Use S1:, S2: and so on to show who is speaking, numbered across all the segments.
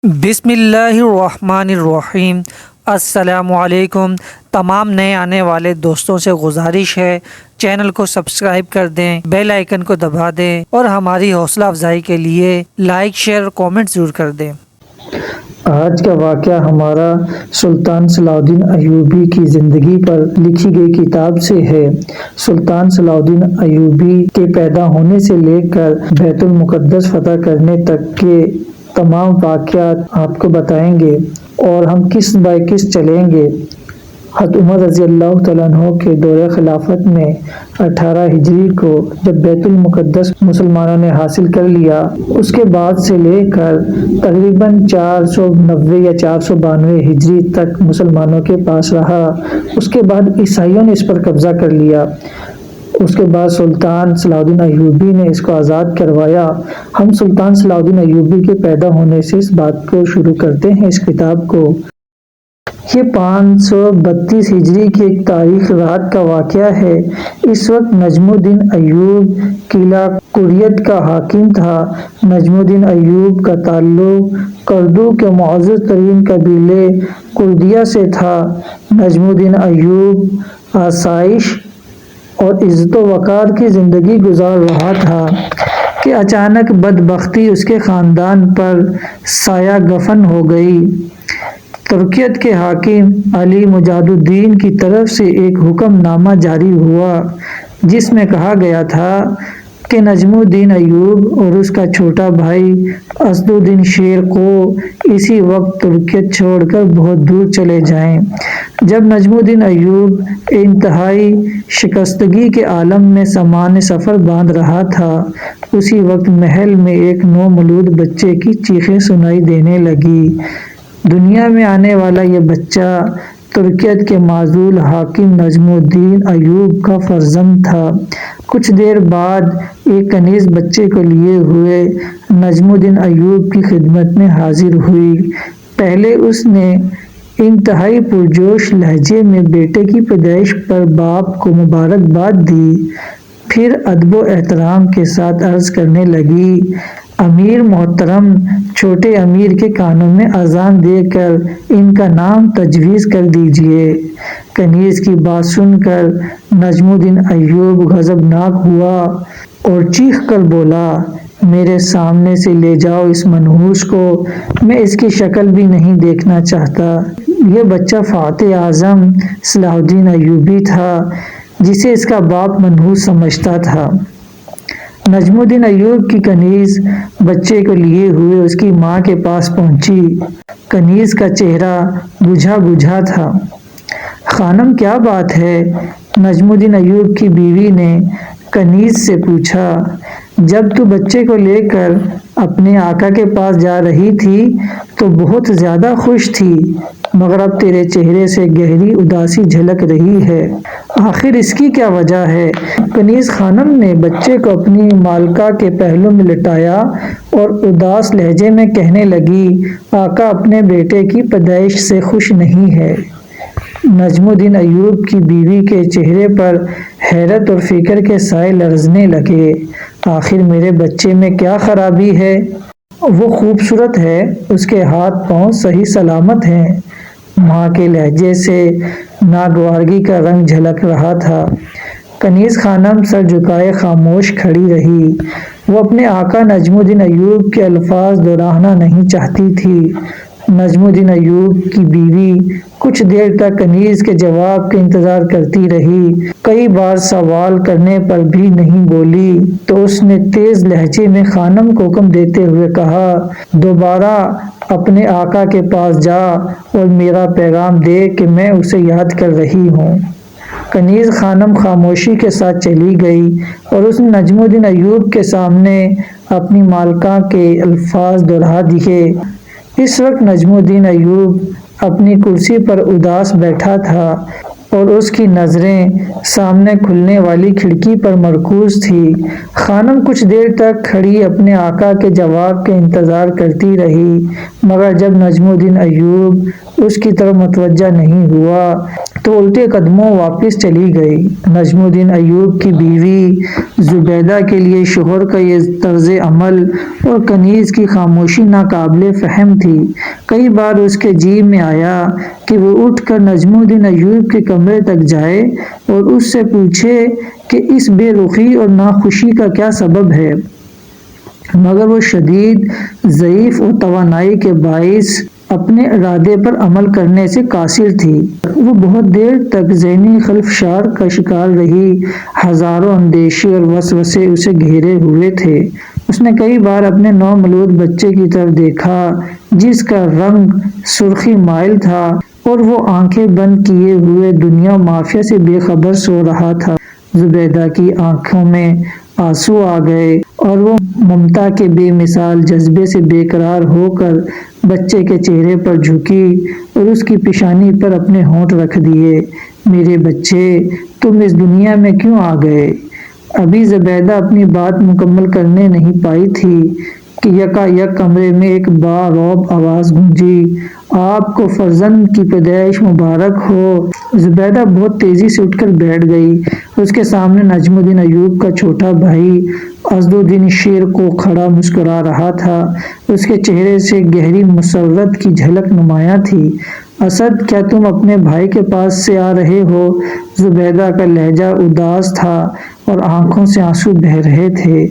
S1: بسم اللہ الرحمن الرحیم۔ السلام علیکم۔ تمام نئے آنے والے دوستوں سے گزارش ہے چینل کو سبسکرائب کر دیں، بیل آئیکن کو دبا دیں اور ہماری حوصلہ افزائی کے لیے لائک، شیئر اور کومنٹ ضرور کر دیں۔
S2: آج کا واقعہ ہمارا سلطان صلاح الدین ایوبی کی زندگی پر لکھی گئی کتاب سے ہے۔ سلطان صلاح الدین ایوبی کے پیدا ہونے سے لے کر بیت المقدس فتح کرنے تک کے تمام واقعات آپ کو بتائیں گے اور ہم کس بائی کس چلیں گے۔ حضرت عمر رضی اللہ تعالیٰ عنہ کے دور خلافت میں 18 ہجری کو جب بیت المقدس مسلمانوں نے حاصل کر لیا، اس کے بعد سے لے کر تقریباً 490 یا 492 ہجری تک مسلمانوں کے پاس رہا۔ اس کے بعد عیسائیوں نے اس پر قبضہ کر لیا۔ اس کے بعد سلطان صلاح الدین ایوبی نے اس کو آزاد کروایا۔ ہم سلطان صلاح الدین ایوبی کے پیدا ہونے سے اس بات کو شروع کرتے ہیں، اس کتاب کو۔ یہ 532 ہجری کی ایک تاریخ رات کا واقعہ ہے۔ اس وقت نجم الدین ایوب قلعہ کریت کا حاکم تھا۔ نجم الدین ایوب کا تعلق کردو کے معزز ترین قبیلے کردیہ سے تھا۔ نجم الدین ایوب آسائش اور عزت و وقار کی زندگی گزار رہا تھا کہ اچانک بدبختی اس کے خاندان پر سایہ گفن ہو گئی۔ ترکیت کے حاکم علی مجاہد الدین کی طرف سے ایک حکم نامہ جاری ہوا جس میں کہا گیا تھا کہ نجم الدین ایوب اور اس کا چھوٹا بھائی اسد الدین شیر کو اسی وقت ترکیت چھوڑ کر بہت دور چلے جائیں۔ جب نجم الدین ایوب انتہائی شکستگی کے عالم میں سامان سفر باندھ رہا تھا، اسی وقت محل میں ایک نومولود بچے کی چیخیں سنائی دینے لگی۔ دنیا میں آنے والا یہ بچہ ترکیت کے معزول حاکم نجم الدین ایوب کا فرزند تھا۔ کچھ دیر بعد ایک کنیز بچے کو لیے ہوئے نجم الدین ایوب کی خدمت میں حاضر ہوئی۔ پہلے اس نے انتہائی پرجوش لہجے میں بیٹے کی پیدائش پر باپ کو مبارکباد دی، پھر ادب و احترام کے ساتھ عرض کرنے لگی، امیر محترم، چھوٹے امیر کے کانوں میں اذان دے کر ان کا نام تجویز کر دیجئے۔ کنیز کی بات سن کر نجم الدین ایوب غضبناک ہوا اور چیخ کر بولا، میرے سامنے سے لے جاؤ اس منحوس کو، میں اس کی شکل بھی نہیں دیکھنا چاہتا۔ یہ بچہ فاتح اعظم صلاح الدین ایوبی تھا جسے اس کا باپ منحوس سمجھتا تھا۔ نجم الدین ایوب کی کنیز بچے کو لیے ہوئے اس کی ماں کے پاس پہنچی۔ کنیز کا چہرہ بجھا بجھا تھا۔ خانم کیا بات ہے؟ نجم الدین ایوب کی بیوی نے کنیز سے پوچھا۔ جب تو بچے کو لے کر اپنے آقا کے پاس جا رہی تھی تو بہت زیادہ خوش تھی، مگر اب تیرے چہرے سے گہری اداسی جھلک رہی ہے، آخر اس کی کیا وجہ ہے؟ کنیز خانم نے بچے کو اپنی مالکہ کے پہلو میں لٹایا اور اداس لہجے میں کہنے لگی، آقا اپنے بیٹے کی پیدائش سے خوش نہیں ہے۔ نجم الدین ایوب کی بیوی کے چہرے پر حیرت اور فکر کے سائے لرزنے لگے۔ آخر میرے بچے میں کیا خرابی ہے؟ وہ خوبصورت ہے، اس کے ہاتھ پاؤں صحیح سلامت ہیں۔ ماں کے لہجے سے ناگوارگی کا رنگ جھلک رہا تھا۔ کنیز خانم سر جھکائے خاموش کھڑی رہی۔ وہ اپنے آقا نجم الدین ایوب کے الفاظ دہرانا نہیں چاہتی تھی۔ نجم الدین ایوب کی بیوی کچھ دیر تک کنیز کے جواب کا انتظار کرتی رہی۔ کئی بار سوال کرنے پر بھی نہیں بولی تو اس نے تیز لہجے میں خانم کو حکم دیتے ہوئے کہا، دوبارہ اپنے آقا کے پاس جا اور میرا پیغام دے کہ میں اسے یاد کر رہی ہوں۔ کنیز خانم خاموشی کے ساتھ چلی گئی اور اس نے نجم الدین ایوب کے سامنے اپنی مالکہ کے الفاظ دہرا دیے۔ اس وقت نجم الدین ایوب اپنی کرسی پر اداس بیٹھا تھا اور اس کی نظریں سامنے کھلنے والی کھڑکی پر مرکوز تھی۔ خانم کچھ دیر تک کھڑی اپنے آقا کے جواب کا انتظار کرتی رہی، مگر جب نجم الدین ایوب اس کی طرف متوجہ نہیں ہوا تو الٹے قدموں واپس چلی گئی۔ نجم الدین ایوب کی بیوی زبیدہ کے لیے شوہر کا یہ طرز عمل اور کنیز کی خاموشی ناقابل فہم تھی۔ کئی بار اس کے جی میں آیا کہ وہ اٹھ کر نجم الدین ایوب کے کمرے تک جائے اور اس سے پوچھے کہ اس بے رخی اور ناخوشی کا کیا سبب ہے، مگر وہ شدید ضعیف اور توانائی کے باعث اپنے ارادے پر عمل کرنے سے قاصر تھی۔ وہ بہت دیر تک ذہنی خلفشار کا شکار رہی۔ ہزاروں اندیشے اور وسوسے اسے گھیرے ہوئے تھے۔ اس نے کئی بار اپنے نومولود بچے کی طرف دیکھا جس کا رنگ سرخی مائل تھا اور وہ آنکھیں بند کیے ہوئے دنیا مافیا سے بے خبر سو رہا تھا۔ زبیدہ کی آنکھوں میں آنسو آ گئے اور وہ ممتا کے بے مثال جذبے سے بے قرار ہو کر بچے کے چہرے پر جھکی اور اس کی پیشانی پر اپنے ہونٹ رکھ دیے۔ میرے بچے، تم اس دنیا میں کیوں آ گئے؟ ابھی زبیدہ اپنی بات مکمل کرنے نہیں پائی تھی کہ یکا یک کمرے میں ایک بارعب آواز گونجی، آپ کو فرزند کی پیدائش مبارک ہو۔ زبیدہ بہت تیزی سے اٹھ کر بیٹھ گئی۔ اس کے سامنے نجم الدین ایوب کا چھوٹا بھائی اسد الدین شیر کو کھڑا مسکرا رہا تھا۔ اس کے چہرے سے گہری مسرت کی جھلک نمایاں تھی۔ اسد، کیا تم اپنے بھائی کے پاس سے آ رہے ہو؟ زبیدہ کا لہجہ اداس تھا اور آنکھوں سے آنسو بہہ رہے تھے۔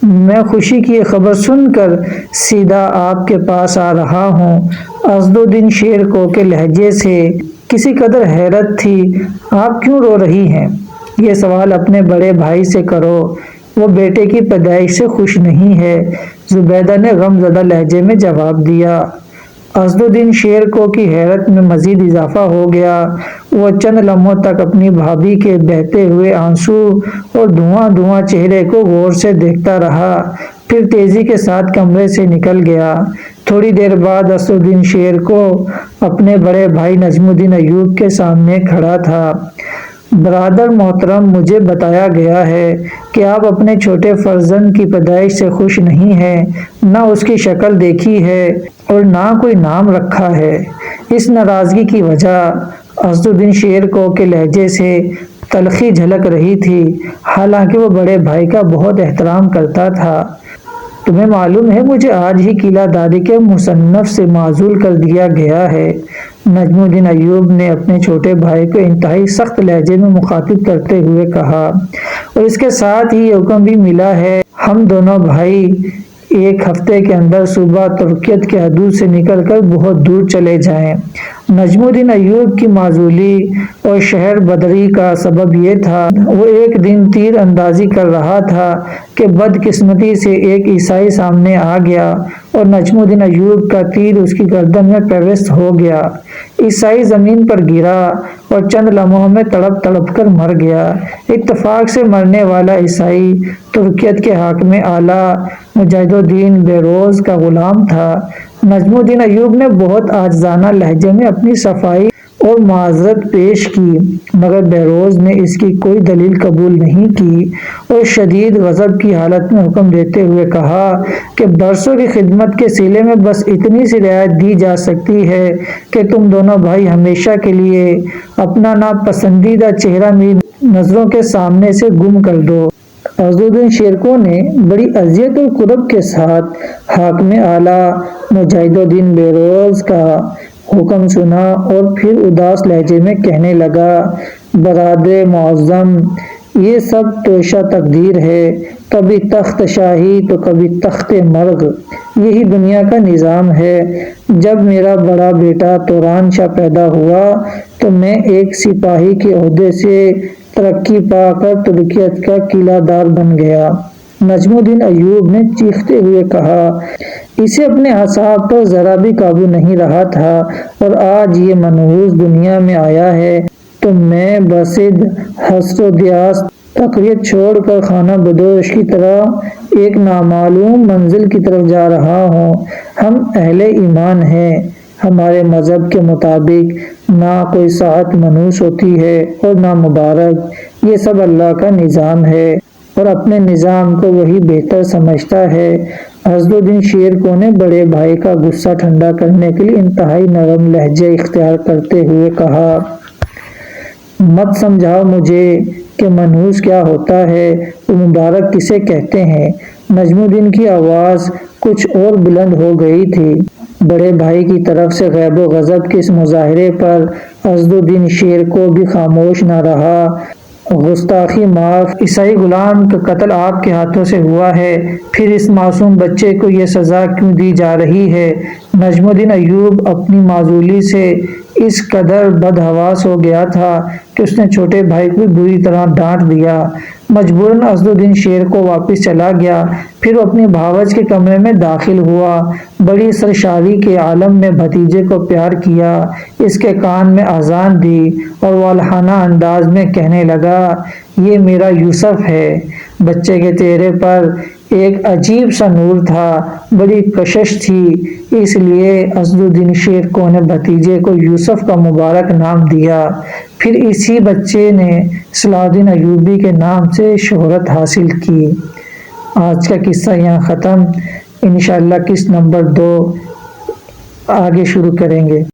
S2: میں خوشی کی یہ خبر سن کر سیدھا آپ کے پاس آ رہا ہوں۔ اسد الدین شیر کو کے لہجے سے کسی قدر حیرت تھی۔ آپ کیوں رو رہی ہیں؟ یہ سوال اپنے بڑے بھائی سے کرو، وہ بیٹے کی پیدائش سے خوش نہیں ہے، زبیدہ نے غم زدہ لہجے میں جواب دیا۔ اسد الدین شیر کو کی حیرت میں مزید اضافہ ہو گیا۔ وہ چند لمحوں تک اپنی بھابھی کے بہتے ہوئے آنسو اور دھواں چہرے کو غور سے دیکھتا رہا، پھر تیزی کے ساتھ کمرے سے نکل گیا۔ تھوڑی دیر بعد اسد الدین شیر کو اپنے بڑے بھائی نجم الدین ایوب کے سامنے کھڑا تھا۔ برادر محترم، مجھے بتایا گیا ہے کہ آپ اپنے چھوٹے فرزند کی پیدائش سے خوش نہیں ہیں، نہ اس کی شکل دیکھی ہے اور نہ کوئی نام رکھا ہے۔ اس ناراضگی کی وجہ اسد الدین شیر کو کے لہجے سے تلخی جھلک رہی تھی، حالانکہ وہ بڑے بھائی کا بہت احترام کرتا تھا۔ تمہیں معلوم ہے مجھے آج ہی قلعہ داری کے مصنف سے معزول کر دیا گیا ہے، نجم الدین ایوب نے اپنے چھوٹے بھائی کو انتہائی سخت لہجے میں مخاطب کرتے ہوئے کہا، اور اس کے ساتھ ہی یہ حکم بھی ملا ہے ہم دونوں بھائی ایک ہفتے کے اندر صوبہ ترکیت کے حدود سے نکل کر بہت دور چلے جائیں۔ نجم الدین ایوب کی معزولی اور شہر بدری کا سبب یہ تھا، وہ ایک دن تیر اندازی کر رہا تھا کہ بدقسمتی سے ایک عیسائی سامنے آ گیا اور نجم الدین ایوب کا تیر اس کی گردن میں پیوست ہو گیا۔ عیسائی زمین پر گرا اور چند لمحوں میں تڑپ تڑپ کر مر گیا۔ اتفاق سے مرنے والا عیسائی ترکیت کے حاکم اعلیٰ مجاہد الدین بیروز کا غلام تھا۔ نجم الدین ایوب نے بہت عاجزانہ لہجے میں اپنی صفائی اور معذرت پیش کی، مگر بیروز نے اس کی کوئی دلیل قبول نہیں کی اور شدید غضب کی حالت میں حکم دیتے ہوئے کہا کہ برسوں کی خدمت کے صلے میں بس اتنی سی رعایت دی جا سکتی ہے کہ تم دونوں بھائی ہمیشہ کے لیے اپنا ناپسندیدہ چہرہ میری نظروں کے سامنے سے گم کر دو۔ اسد الدین شیرکو نے بڑی اذیت اور کرب کے ساتھ حاکم اعلیٰ مجاہد الدین بیروز کا حکم سنا اور پھر اداس لہجے میں کہنے لگا، برادر معظم، یہ سب توشہ تقدیر ہے، کبھی تخت شاہی تو کبھی تخت مرگ، یہی دنیا کا نظام ہے۔ جب میرا بڑا بیٹا توران شاہ پیدا ہوا تو میں ایک سپاہی کے عہدے سے ترقی پا کر ترکیت کا قلعہ دار بن گیا۔ نجم الدین ایوب نے چیختے ہوئے کہا۔ اسے اپنے اعصاب پر ذرا بھی قابو نہیں رہا تھا، اور آج یہ منحوس دنیا میں آیا ہے تو میں بصد حسر و دیاس تقریت چھوڑ کر خانہ بدوش کی طرح ایک نامعلوم منزل کی طرف جا رہا ہوں۔ ہم اہل ایمان ہیں، ہمارے مذہب کے مطابق نہ کوئی ساعت منحوس ہوتی ہے اور نہ مبارک، یہ سب اللہ کا نظام ہے اور اپنے نظام کو وہی بہتر سمجھتا ہے۔ اسد الدین شیرکو نے بڑے بھائی کا غصہ ٹھنڈا کرنے کے لیے انتہائی نرم لہجہ اختیار کرتے ہوئے کہا، مت سمجھاؤ مجھے کہ منحوس کیا ہوتا ہے، وہ مبارک کسے کہتے ہیں۔ نجم الدین کی آواز کچھ اور بلند ہو گئی تھی۔ بڑے بھائی کی طرف سے غیب و غضب کے اس مظاہرے پر اسدالدین شیر کو بھی خاموش نہ رہا۔ گستاخی معاف، عیسائی غلام کا قتل آپ کے ہاتھوں سے ہوا ہے، پھر اس معصوم بچے کو یہ سزا کیوں دی جا رہی ہے؟ نجم الدین ایوب اپنی معزولی سے اس قدر بدحواس ہو گیا تھا کہ اس نے چھوٹے بھائی کو بری طرح ڈانٹ دیا۔ مجبوراً اسدالدین شیر کو واپس چلا گیا، پھر وہ اپنی بھاوج کے کمرے میں داخل ہوا۔ بڑی سرشاری کے عالم میں بھتیجے کو پیار کیا، اس کے کان میں اذان دی اور والہانہ انداز میں کہنے لگا، یہ میرا یوسف ہے۔ بچے کے چہرے پر ایک عجیب سا نور تھا، بڑی کشش تھی، اس لیے اسدالدین شیر کو نے بھتیجے کو یوسف کا مبارک نام دیا۔ پھر اسی بچے نے صلاح الدین ایوبی کے نام سے شہرت حاصل کی۔ آج کا قصہ یہاں ختم، انشاءاللہ قسط نمبر 2 آگے شروع کریں گے۔